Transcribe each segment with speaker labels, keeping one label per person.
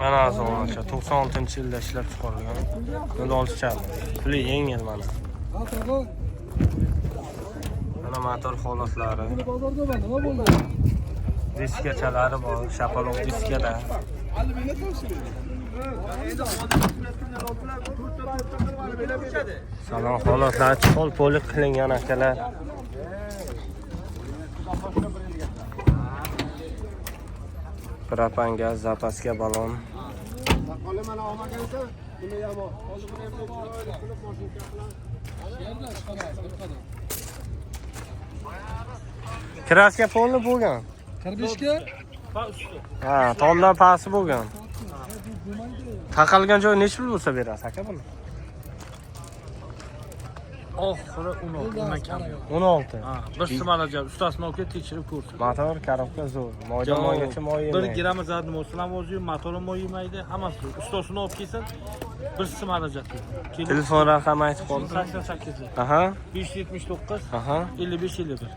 Speaker 1: Mana azoncha 96-yilda ishlab chiqarilgan. 06 chali. Puli yengil mana. Mana motor holatlari. Diskachalari bor, shapaloq diskada. Salon holatlari chol polik qilingan akalar. Propan gaz, zapaska balon. Kraska polni bo'lgan.
Speaker 2: 45 ga
Speaker 1: Ha, tomdan pasti bo'lgan. Taqalgan joy necha pul bo'lsa berasiz aka buni?
Speaker 2: oxiri 16 undan kam yo'q.
Speaker 1: 16.
Speaker 2: Ha, bir simalajab ustasini olib tekshirib ko'rsin.
Speaker 1: Motor korobka zo'r. Moygacha moy yemaydi.
Speaker 2: 1 gramm zad bo'lsa ham o'zi motori moy yemaydi, hammasi. Ustasini olib kelsin, bir simalajab.
Speaker 1: Telefon raqami aytib qoldim.
Speaker 2: 88.
Speaker 1: Aha.
Speaker 2: 579.
Speaker 1: Aha.
Speaker 2: 55 51.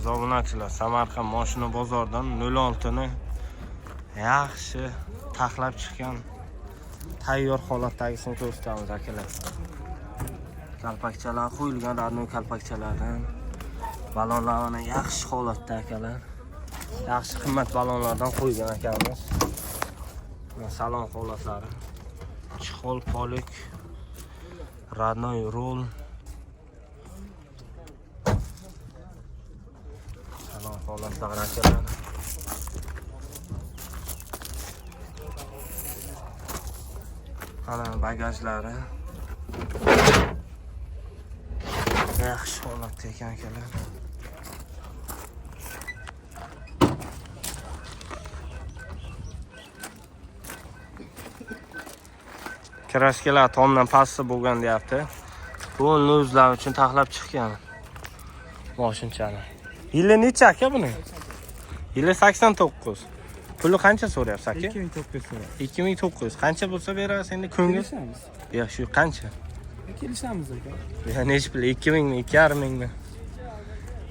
Speaker 1: Zobunachilar, Samarqand mashina bozoridan 06 ni yaxshi taxlab chiqqan tayyor holatdagisini ko'rsatamiz akalar. Kalpakchalar qo'yilgan, radnoy kalpakchalardan. Balonlarni yaxshi holatda akalar. Yaxshi qimmat balonlardan qo'ygan akamiz. Salon holatlari. Chixol polik, radnoy rol. Salon holatlari akalar. Ana bagajlari. Yaxshi holatda ekan akalar. Kraskalar tomdan pasti bo'lgan deyapti. Bu o'zlari uchun taxlab chiqqan. Mashinchani. Yili necha aka buni? Yili 89. Puli qancha so'rayapsiz aka?
Speaker 2: 2900 so'rayapti.
Speaker 1: 2900. Qancha bo'lsa berasiz endi ko'ngil? Yo'q, shu qancha?
Speaker 2: Kelishamiz aka.
Speaker 1: Ya necha pul? 2000 mi, 2500 mi?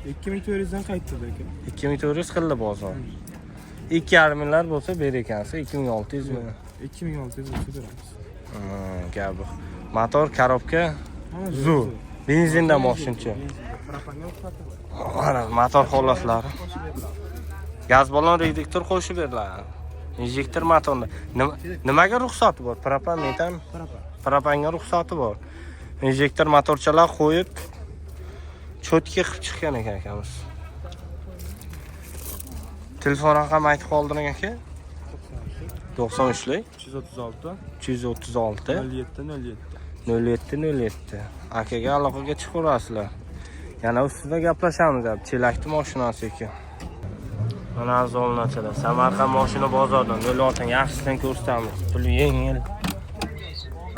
Speaker 2: 2400 dan qaytdi aka.
Speaker 1: 2400 qildi bozor. 2,5 minglar bo'lsa ber ekansiz, 2600 mi?
Speaker 2: 2600 bo'lsa beramiz.
Speaker 1: Gap. Motor, korobka zo'r. Benzinda mashincha. Mana motor holatlari. Gaz balon reduktor qo'shib beriladi. Injektor motorda. Nimaga ruxsati bor? Propan, metan? Propanga ruxsati bor. Injektor motorchalar qo'yib cho'tka qilib chiqqan ekan akamiz. Telefon raqami aytib qoldiring aka. 93lik
Speaker 2: 336
Speaker 1: 336
Speaker 2: 07
Speaker 1: 07 akaga aloqaga chiqaverasizlar. Yana ustida gaplashamiz deb chelakni mashinasi ekan. Mana azolnachilar, Samarqand mashina bozoridan 06 yaxshisidan ko'rsatamiz. Puli yengil.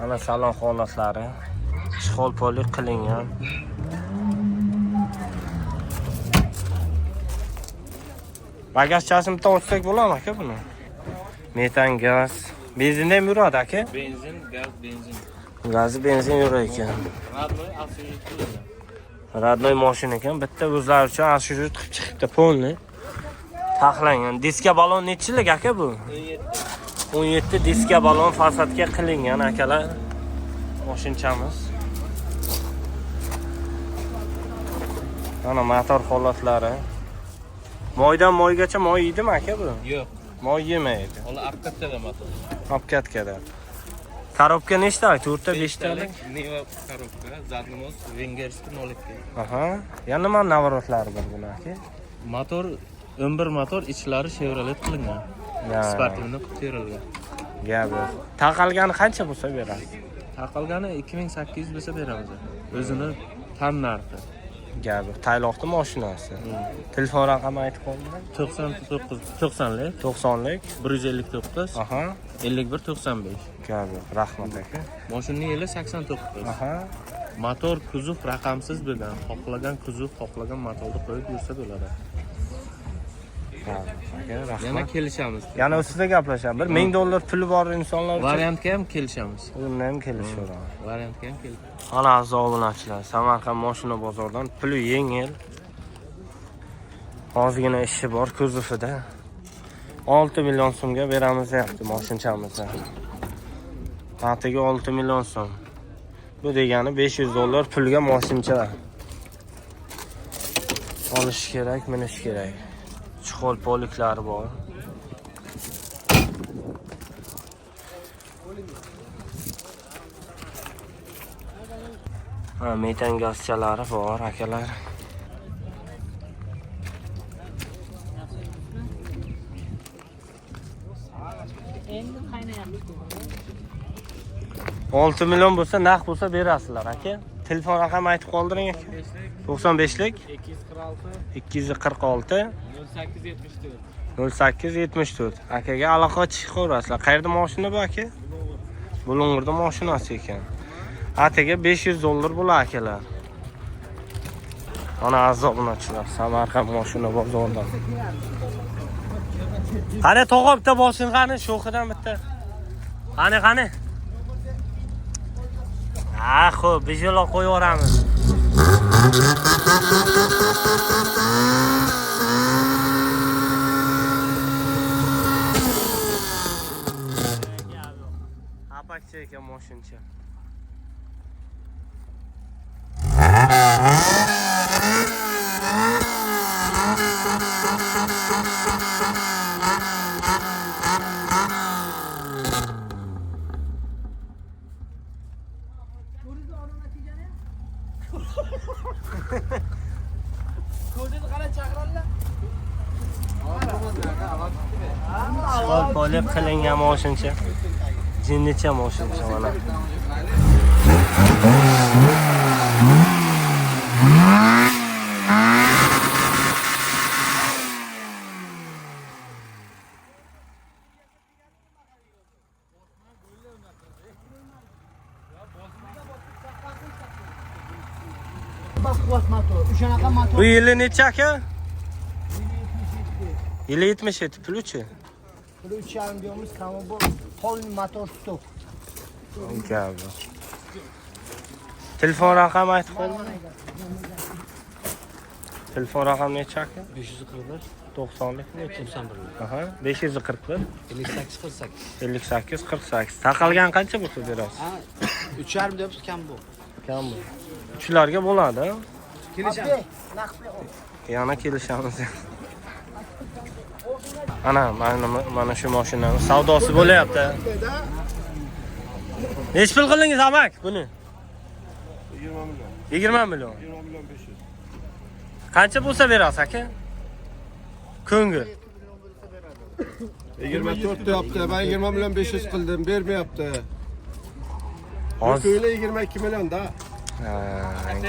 Speaker 1: Ana salon holatlari. Chixol polik qilingan. Bagajchasini bitta ochsak bo'ladimi aka buni? Metan gaz. Benzinda ham yuradi aka?
Speaker 2: Benzin, gaz, benzin.
Speaker 1: Gazi benzin yurar ekan.
Speaker 2: Radnoy asfalt.
Speaker 1: Radnoy mashina ekan. Bitta o'zlari uchun asfalt qilib chiqibdi polni. Taxlangan. Diska balon nechilik aka bu? 17 diska balon fasadga qilingan akalar. Mashinchamiz. Mana motor holatlari. Moydan moygacha moy yeydimi aka bu?
Speaker 2: Yo'q.
Speaker 1: Moy yemaydi.
Speaker 2: Ola apkatkada motor.
Speaker 1: Apkatkada. Korobka nechta? 4 ta, 5 ta?
Speaker 2: Neva korobka, zadnimoz, vengerskiy 02.
Speaker 1: Aha. Yana nima navaratlari bor buni aka?
Speaker 2: Motor 11 motor, ichlari Chevrolet qilingan. Sportivni qilib terilgan.
Speaker 1: Gapi. Taqalgani qancha bo'lsa berasiz?
Speaker 2: Taqalgani 2800 bo'lsa beramiz. O'zini tan narxi.
Speaker 1: Gapi. Tayloqni mashinasi. Telefon raqami aytib qo'ying.
Speaker 2: 90lik
Speaker 1: 90lik
Speaker 2: 159.
Speaker 1: Aha.
Speaker 2: 51 95.
Speaker 1: Gapi. Rahmat aka.
Speaker 2: Mashinaning yili 89.
Speaker 1: Aha.
Speaker 2: Motor kuzov raqamsiz bo'lgan. Xohlagan kuzov, xohlagan motorni qo'yib yursa bo'ladi. Yana kelishamiz.
Speaker 1: Yana ustida gaplashamiz. $1000 puli bor insonlar uchun
Speaker 2: variantga ham kelishamiz.
Speaker 1: Unda ham kelishaveramiz.
Speaker 2: Variantga ham kelishamiz.
Speaker 1: Ana azobunachilar, Samarqand mashina bozoridan puli yengil. Ozgina ishi bor kuzovida. 6 million so'mga beramiz deyapti mashinchamizni. Tatiga 6 million so'm. Bu degani $500 pulga mashincha. Olish kerak, minish kerak. Chuqur poliklari bor. Metan gazchalari bor akalar.
Speaker 3: Endi qaynayapti.
Speaker 1: 6 million bo'lsa, naq bo'lsa berasizlar aka. Telefon raqami aytib qoldiring aka. 95lik 246 0874. Akaga aloqa chiqaverasizlar. Qayerda mashina bu aka? Bulung'urda mashinasi ekan. Ataga $500 bo'lar akalar. Ana azobunachilar, Samarqand mashina bozoridan. Qani tog'a bitta boshini qani, sho'xidan bitta. Qani. Xo'p, bijola qo'yib yuboramiz. Apakcha ekan mashincha. Polip qilingan mashincha. Jinnicha mashincha mana. Bu yili necha aka? Yili 77 pulchi.
Speaker 4: Pul 3,5 diyoruz tamam bu. Polni motor stok.
Speaker 1: Gap. Telefon raqami aytib qo'ying. Telefon raqami necha aka?
Speaker 2: 541
Speaker 1: 90lik necha?
Speaker 2: 91.
Speaker 1: Aha, 541
Speaker 2: 58
Speaker 1: 58 48. Taqalgan qancha bo'lsa berasiz?
Speaker 2: 3,5 diyoruz kam bu.
Speaker 1: Kam bu. Uchlarga bo'ladi.
Speaker 4: Kelishamiz.
Speaker 1: Yana kelishamiz. Ana, mana shu mashinani savdosi bo'lyapti. Nech pul qildingiz amak buni? 20 million. 500. Qancha bo'lsa berasiz aka? Ko'ngil.
Speaker 5: 24 yaptı. Ben 20 milyon 500 kıldım. Vermeyaptı.
Speaker 1: Az.
Speaker 5: Öyle 22 milyon da.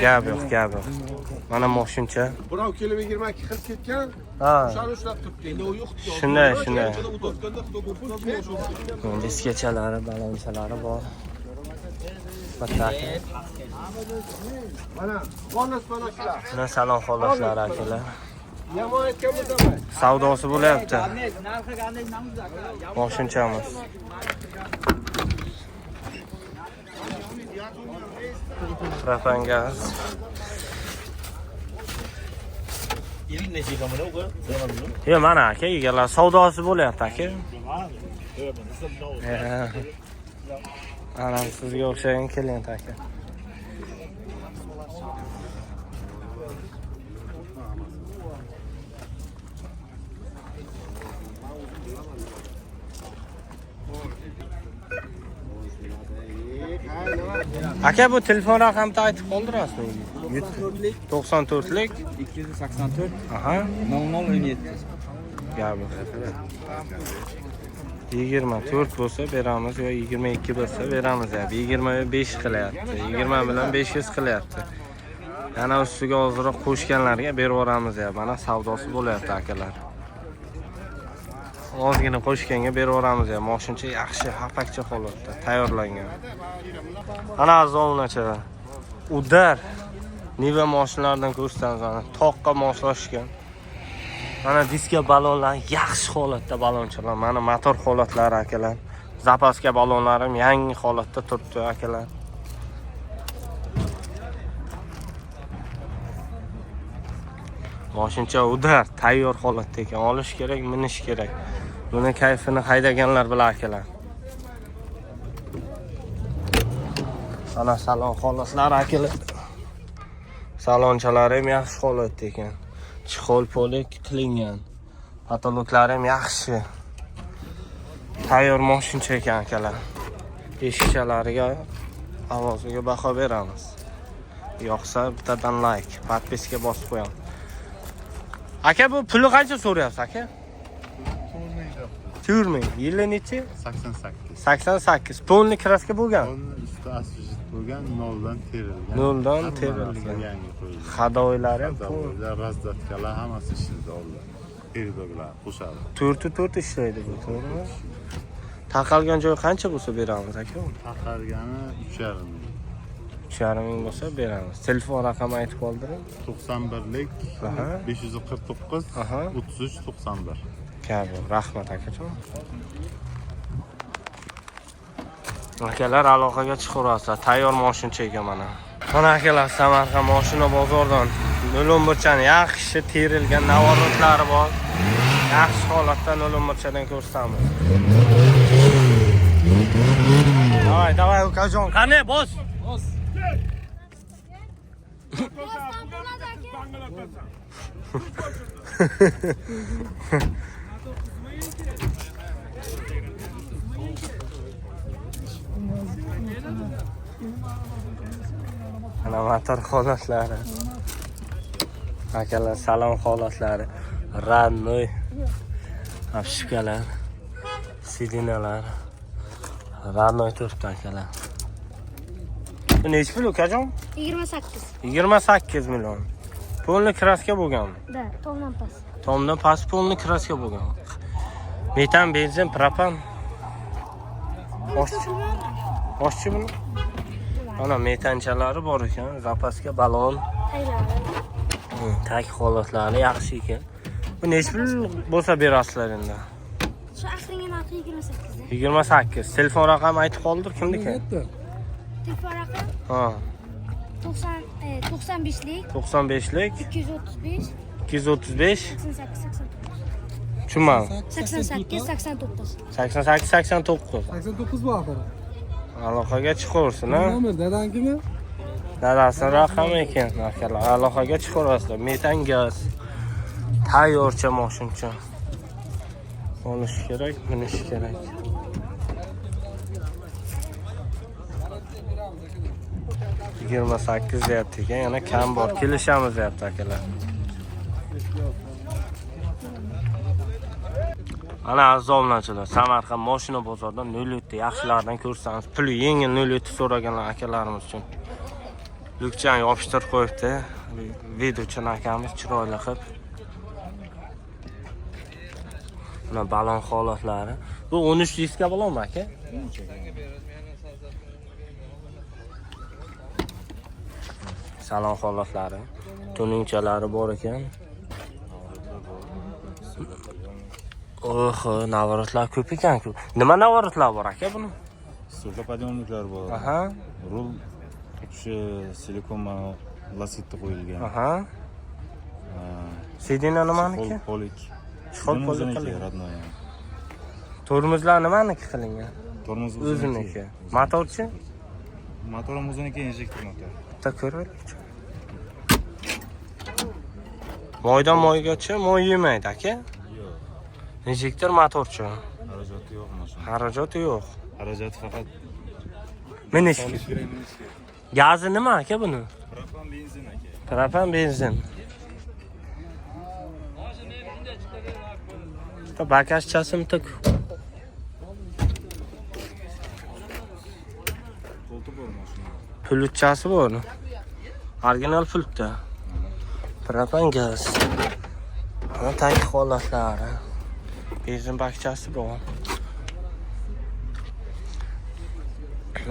Speaker 1: Gap yo'q. Mana mashincha.
Speaker 5: Bravo kelime 22 kıl ketken.
Speaker 1: Ha.
Speaker 5: Şan uçlap tuttu. Ne o yok.
Speaker 1: Shunday. Diskechalari, balonchalari bor. Bitta.
Speaker 5: Bana. Bonus bana şular.
Speaker 1: Mana salom xohlashlar akalar.
Speaker 5: Yaman etken bu zaman.
Speaker 1: Savdosi bo'lyapti. Mashinchamiz. Propan gaz. Yo'q, mana aka, egalar savdosi bo'lyapti aka. Ana sizga o'xshagan klient aka. Aka bu telefon raqamini aytib qoldirasizmi? 94lik
Speaker 2: 284
Speaker 1: aha
Speaker 2: 0017.
Speaker 1: gapi. 24 bo'lsa beramiz yo 22 bo'lsa beramiz ya. 25 qilyapti. 20 bilan 500 qilyapti. Yana ustiga ozroq qo'shganlarga berib yuboramiz ya. Mana savdosi bo'lyapti akalar. Ozgina qo'shganga berib yuboramiz ya. Mashincha yaxshi, hapakcha holatda tayyorlangan. Ana zonachalar. Udar Niva mashinalardan ko'rsatamiz mana. Toqqa moslashgan. Mana diska balonlar yaxshi holatda balonchalar. Mana motor holatlari akalar. Zapaska balonlarim yangi holatda turibdi akalar. Moshincha udar, tayyor holatda ekan. Olish kerak, minish kerak. Buni kayfini haydaganlar bilar akalar. Ana salon holatlari akalar. Salonchalari ham yaxshi holatda ekan. Chixol polik qilingan. Patologlari ham yaxshi. Tayyor moshincha ekan akalar. Eshikchalariga, ovoziga baho beramiz. Yoqsa bittadan like, podpiska bosib qo'ying. Aka bu puli qancha so'rayapsiz aka? 4 Yili nechi?
Speaker 6: 88.
Speaker 1: 88. Polni kraska bo'lgan.
Speaker 6: Onun üstü asfalt bo'lgan, noldan terilgan.
Speaker 1: Noldan terilgan.
Speaker 6: Yangi qo'yilgan.
Speaker 1: Xadoylari ham pul.
Speaker 6: Xadoylar, razdatkalar hammasi ishida oldi. Peridoglar qo'shadi.
Speaker 1: 4 ishlaydi bu, to'g'rimi? Taqalgan joy qancha bo'lsa beramiz aka?
Speaker 6: Taqalgani 3,5 ming.
Speaker 1: 3,5 ming bo'lsa beramiz. Telefon raqamini aytib qoldiring.
Speaker 6: 91lik 549 33 91.
Speaker 1: Kabi, rahmat akajon. Akalar aloqaga chiqaverasizlar. Tayyor moshincha ekan mana. Mana akalar, Samarqand moshina bozordan Nulumburchani yaxshi terilgan navorotlari bor. Yaxshi holatda Nulumburchadan ko'rsatamiz. Davay ukajon, qani bos. Ana motor holatlari. Akalar salon holatlari. Rannoy. Apshikalar. Sidinalar. Rannoy turibdi akalar. Bu nech pul ukajon?
Speaker 7: 28.
Speaker 1: 28 million. Polni kraska bo'lganmi?
Speaker 7: Da, tomdan pas.
Speaker 1: Tomdan past polni kraska bo'lgan. Metan, benzin, propan. Boshchi buni. Ana metanchalari bor ekan, zapaska balon. Tak holatlari yaxshi ekan. Bu nech pul bo'lsa berasizlar endi?
Speaker 7: Shu axringa narxi 28 da.
Speaker 1: 28. Telefon raqami aytib qoldir, kimniki?
Speaker 7: Telefon raqami?
Speaker 1: Ha.
Speaker 7: 95lik
Speaker 1: 95lik
Speaker 7: 235
Speaker 1: 235
Speaker 7: 88 89.
Speaker 1: Tushunmadim.
Speaker 7: 88 89.
Speaker 1: 88 89.
Speaker 5: 89 bu oxiri.
Speaker 1: Aloqaga chiqaversin, ha?
Speaker 5: Nomer dadangimi?
Speaker 1: Dadasini raqami ekan, akalar. Aloqaga chiqaverasizlar. Metan gaz. Tayyorcha moshincha. Olish kerak, minish kerak. Yigirma 28 deyapti ekan, yana kam bor. Kelishamiz deyapti akalar. Ana aziz obunachilar, Samarqand moshina bozoridan 07 yaxshilardan ko'rsangiz, puli yengil 07 so'raganlar akalarimiz uchun. Lukchan yopishtirib qo'yibdi. Videochi akamiz chiroyli qilib. Mana balon holatlari. Bu 13 diska bo'ladimi aka? Salon holatlari, tuningshalari bor ekan. Navorotlar ko'p ekan-ku. Nima navorotlar bor aka buni?
Speaker 6: Stolopodiyomliklar bor.
Speaker 1: Aha.
Speaker 6: Rul o'sha silikon lasitda qo'yilgan.
Speaker 1: Aha. Sidina nimaniki?
Speaker 6: Polik.
Speaker 1: Chixol polik qilingan.
Speaker 6: Родной.
Speaker 1: Tormozlar nimaniki qilingan?
Speaker 6: Tormoz
Speaker 1: O'ziniki. Motorchi?
Speaker 6: Motorim o'ziniki, injektor motor.
Speaker 1: Bitta ko'raylik. Moydan moygacha moy yemaydi aka? Yo'q. Injektor motorchi.
Speaker 6: Xarajati yo'q mashina.
Speaker 1: Xarajati yo'q.
Speaker 6: Xarajati faqat
Speaker 1: Minish. Gazi nima aka buni?
Speaker 6: propan benzin aka.
Speaker 1: Propan benzin. Ta bagajchasimi tuk.
Speaker 6: Qo'lti bor mashina.
Speaker 1: Pulutchasi bor. Original pultda. Propan gaz. Ana tag holatlari. Benzin bakchasi bor.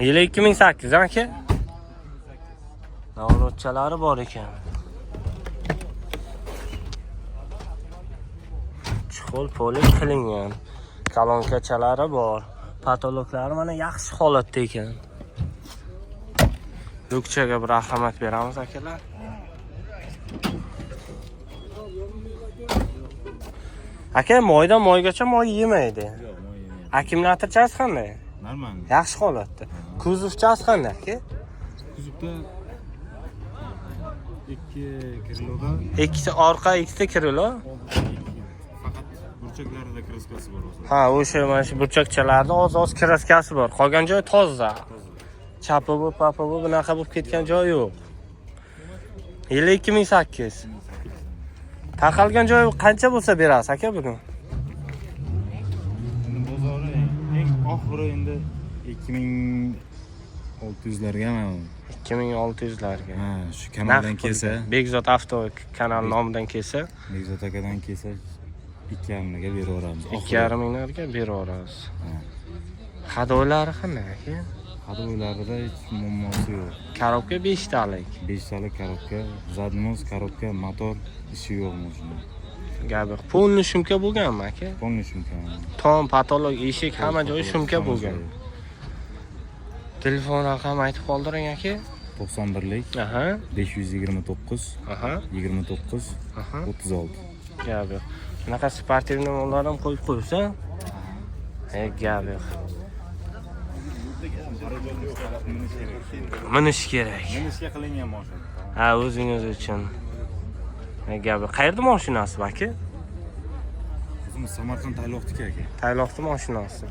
Speaker 1: Yili 2008 aka. Navrotchalari bor ekan. Chixol polik qilingan. Kalonkachalari bor. Patologlari mana yaxshi holatda ekan. Lukchaga bir rahmat beramiz akalar. Aka, moydan moygacha moy yemaydi. Akkumulyatorchasi qanday?
Speaker 6: Normal.
Speaker 1: Yaxshi holatda. Kuzovchasi qanday aka?
Speaker 6: Kuzovda 2 kiloda
Speaker 1: Ikkita orqa, ikkita krilo.
Speaker 6: faqat burchaklarida kraskasi bor o'zi.
Speaker 1: Ha, o'sha mana shu burchakchalarda oz-oz kraskasi bor. Qolgan joy toza. Chapi bu, papi bu, bunaqa bo'lib ketgan joy yo'q. Yili 2008. Taqalgan joy qancha bo'lsa berasiz aka buni?
Speaker 6: Bozori eng oxiri endi 2600 larga mana.
Speaker 1: 2600 larga.
Speaker 6: Ha, shu kanaldan kelsa,
Speaker 1: Bekzod avto kanal nomidan kelsa,
Speaker 6: Bekzod akadan kelsa 2,5 ga beraveramiz.
Speaker 1: 2,5 minglarga beraveramiz. Hadoylari qanday aka?
Speaker 6: Hadoylarida hech muammosi yo'q.
Speaker 1: Korobka 5 talik.
Speaker 6: 5 talik korobka, zadnos korobka, motor ishi yo'q mashina.
Speaker 1: Gapi polni shumka bo'lganmi aka?
Speaker 6: Polni shumka.
Speaker 1: Tom, patolog, eshik hamma joyi shumka bo'lgan. Telefon raqami aytib qoldiring aka.
Speaker 6: 91lik
Speaker 1: Aha,
Speaker 6: 529
Speaker 1: aha,
Speaker 6: 29
Speaker 1: aha.
Speaker 6: 36.
Speaker 1: Gapi. Bunaqa sportivniy mollar ham qo'yib qo'ysa. Gapi. Minish kerak.
Speaker 6: Minishga qilingan mashina.
Speaker 1: Ha, o'zingiz uchun. Gapi. Qayerda mashinasi aka?
Speaker 6: O'zimiz Samarqand Tayloqdiki aka.
Speaker 1: Tayloqda mashinasi.